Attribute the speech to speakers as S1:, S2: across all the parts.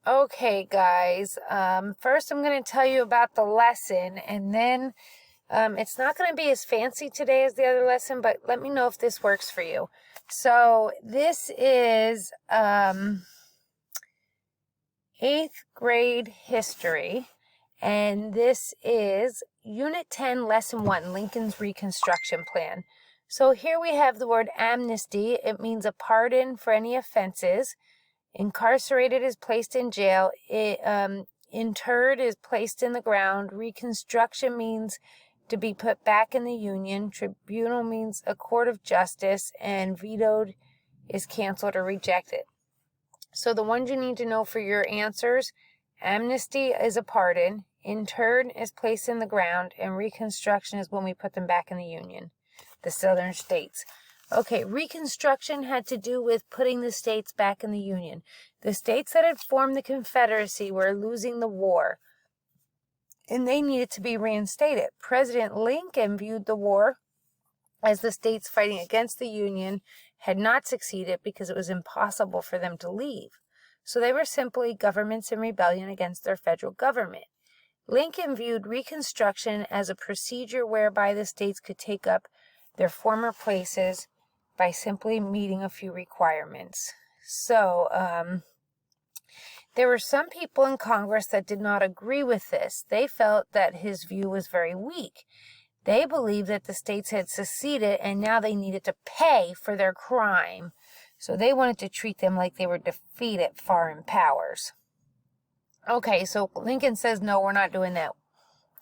S1: Okay, guys. First, I'm going to tell you about the lesson, and then it's not going to be as fancy today as the other lesson, but let me know if this works for you. So, this is 8th grade history, and this is Unit 10, Lesson 1, Lincoln's Reconstruction Plan. So, here we have the word amnesty. It means a pardon for any offenses. Incarcerated is placed in jail. Interred is placed in the ground. Reconstruction means to be put back in the Union. Tribunal means a court of justice. And vetoed is canceled or rejected. So the ones you need to know for your answers: amnesty is a pardon. Interred is placed in the ground. And Reconstruction is when we put them back in the Union, the southern states. Okay, Reconstruction had to do with putting the states back in the Union. The states that had formed the Confederacy were losing the war, and they needed to be reinstated. President Lincoln viewed the war as the states fighting against the Union had not succeeded because it was impossible for them to leave. So they were simply governments in rebellion against their federal government. Lincoln viewed Reconstruction as a procedure whereby the states could take up their former places by simply meeting a few requirements. So, there were some people in Congress that did not agree with this. They felt that his view was very weak. They believed that the states had seceded and now they needed to pay for their crime. So they wanted to treat them like they were defeated foreign powers. Okay, so Lincoln says, no, we're not doing that.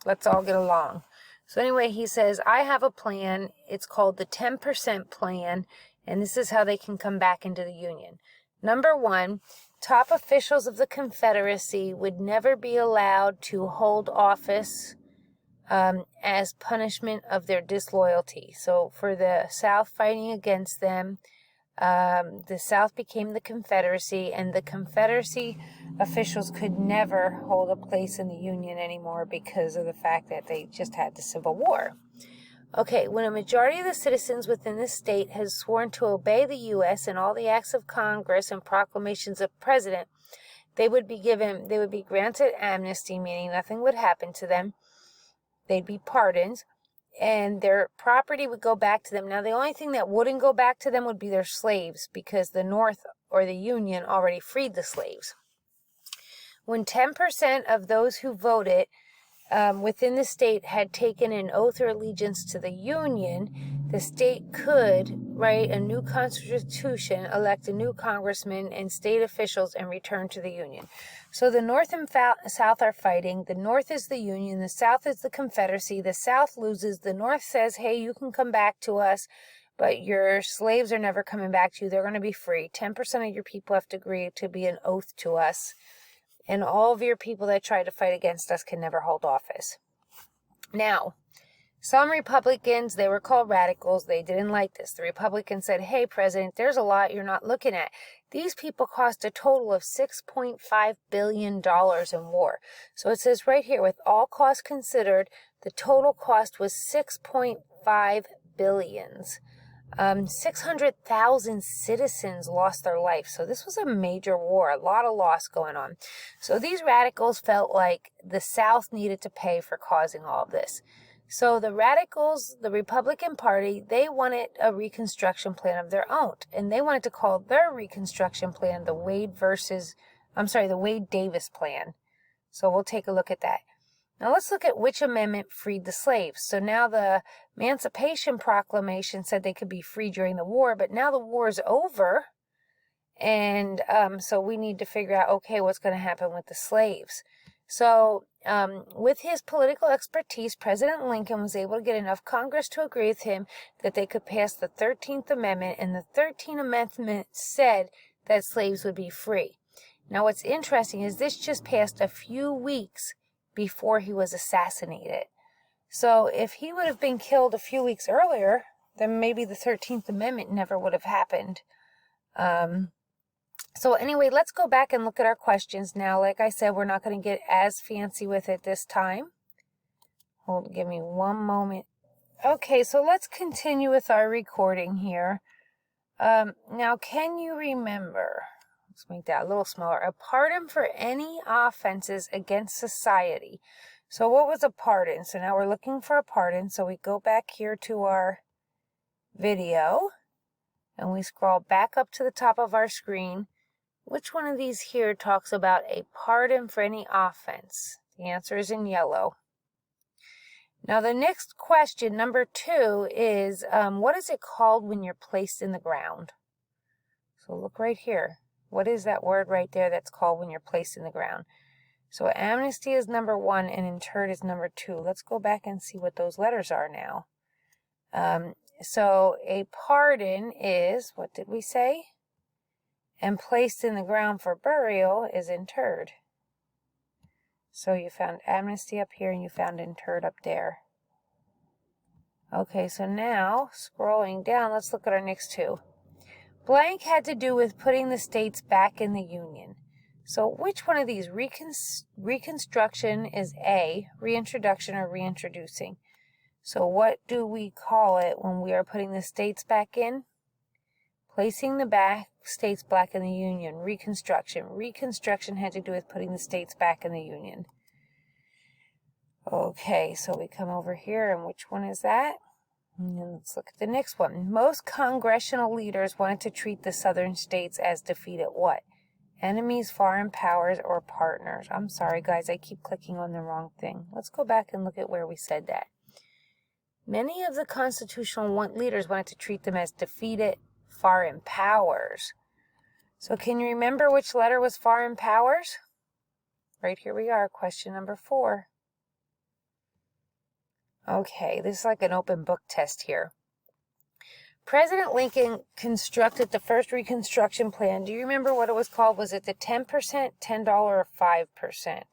S1: Let's all get along. So anyway, he says, I have a plan. It's called the 10% plan, and this is how they can come back into the Union. Number 1, top officials of the Confederacy would never be allowed to hold office as punishment of their disloyalty. So for the South fighting against them, the South became the Confederacy, and the Confederacy officials could never hold a place in the Union anymore because of the fact that they just had the Civil War. Okay, when a majority of the citizens within the state has sworn to obey the U.S. and all the acts of Congress and proclamations of President, they would be granted amnesty, meaning nothing would happen to them. They'd be pardoned, and their property would go back to them. Now, the only thing that wouldn't go back to them would be their slaves, because the North or the Union already freed the slaves. When 10% of those who voted within the state had taken an oath or allegiance to the Union, the state could write a new constitution, elect a new congressman and state officials, and return to the Union. So the North and South are fighting. The North is the Union. The South is the Confederacy. The South loses. The North says, hey, you can come back to us, but your slaves are never coming back to you. They're going to be free. 10% of your people have to agree to be an oath to us. And all of your people that try to fight against us can never hold office. Now, some Republicans, they were called radicals, they didn't like this. The Republicans said, hey, President, there's a lot you're not looking at. These people cost a total of $6.5 billion in war. So it says right here, with all costs considered, the total cost was $6.5 billion. 600,000 citizens lost their life. So this was a major war, a lot of loss going on. So these radicals felt like the South needed to pay for causing all of this. So the radicals, the Republican Party, they wanted a Reconstruction plan of their own. And they wanted to call their Reconstruction plan the Wade-Davis plan. So we'll take a look at that. Now let's look at which amendment freed the slaves. So now the Emancipation Proclamation said they could be free during the war, but now the war is over. And so we need to figure out, okay, what's going to happen with the slaves. So with his political expertise, President Lincoln was able to get enough Congress to agree with him that they could pass the 13th Amendment, and the 13th Amendment said that slaves would be free. Now what's interesting is this just passed a few weeks before he was assassinated. So if he would have been killed a few weeks earlier, then maybe the 13th Amendment never would have happened. So anyway, let's go back and look at our questions now. Like I said, we're not going to get as fancy with it this time. Give me one moment. Okay, so let's continue with our recording here. Now, can you remember? let's make that a little smaller. A pardon for any offenses against society. So what was a pardon? So now we're looking for a pardon. So we go back here to our video and we scroll back up to the top of our screen. Which one of these here talks about a pardon for any offense? The answer is in yellow. Now the next question, number 2, is what is it called when you're placed in the ground? So look right here. What is that word right there that's called when you're placed in the ground? So amnesty is number 1 and interred is number 2. Let's go back and see what those letters are now. So a pardon is, what did we say? And placed in the ground for burial is interred. So you found amnesty up here and you found interred up there. Okay, so now scrolling down, let's look at our next 2. Blank had to do with putting the states back in the Union. So which one of these? Reconstruction is A, reintroduction or reintroducing. So what do we call it when we are putting the states back in? Placing the states back in the Union. Reconstruction. Reconstruction had to do with putting the states back in the Union. Okay, so we come over here, and which one is that? And let's look at the next one. Most congressional leaders wanted to treat the southern states as defeated what? Enemies, foreign powers, or partners. I'm sorry, guys, I keep clicking on the wrong thing. Let's go back and look at where we said that. Many of the constitutional leaders wanted to treat them as defeated foreign powers. So can you remember which letter was foreign powers? Right here we are, question number 4. Okay, this is like an open book test here. President Lincoln constructed the first Reconstruction plan. Do you remember what it was called? Was it the 10%, $10, or 5%?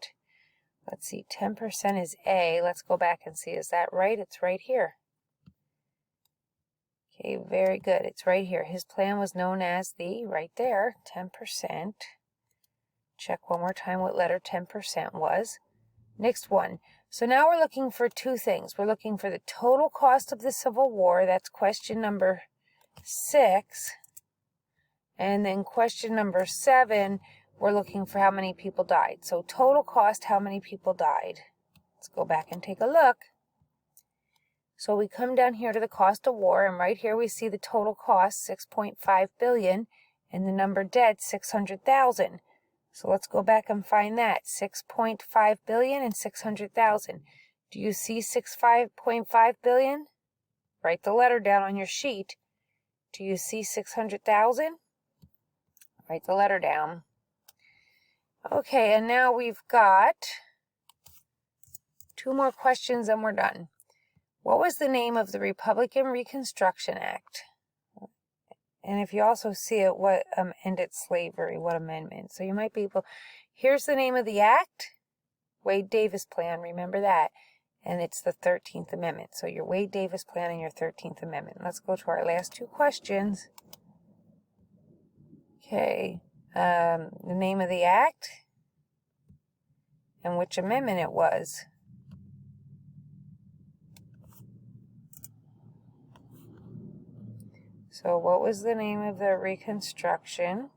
S1: Let's see, 10% is A. Let's go back and see, is that right? It's right here. Okay, very good. It's right here. His plan was known as the, right there, 10%. Check one more time what letter 10% was. Next one. So now we're looking for 2 things. We're looking for the total cost of the Civil War. That's question number 6. And then question number 7, we're looking for how many people died. So total cost, how many people died. Let's go back and take a look. So we come down here to the cost of war, and right here we see the total cost, $6.5 billion, and the number dead, 600,000. So let's go back and find that. 6.5 billion and 600,000. Do you see 6.5 billion? Write the letter down on your sheet. Do you see 600,000? Write the letter down. Okay, and now we've got 2 more questions and we're done. What was the name of the Republican Reconstruction Act? And if you also see it, what ended slavery, what amendment? So you might be able, here's the name of the act, Wade-Davis Plan, remember that. And it's the 13th Amendment. So your Wade-Davis Plan and your 13th Amendment. Let's go to our last 2 questions. Okay, the name of the act and which amendment it was. So what was the name of the Reconstruction?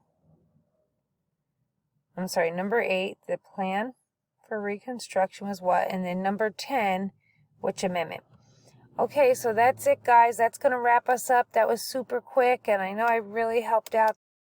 S1: I'm sorry, number 8, the plan for Reconstruction was what? And then number 10, which amendment? Okay, so that's it, guys. That's going to wrap us up. That was super quick, and I know I really helped out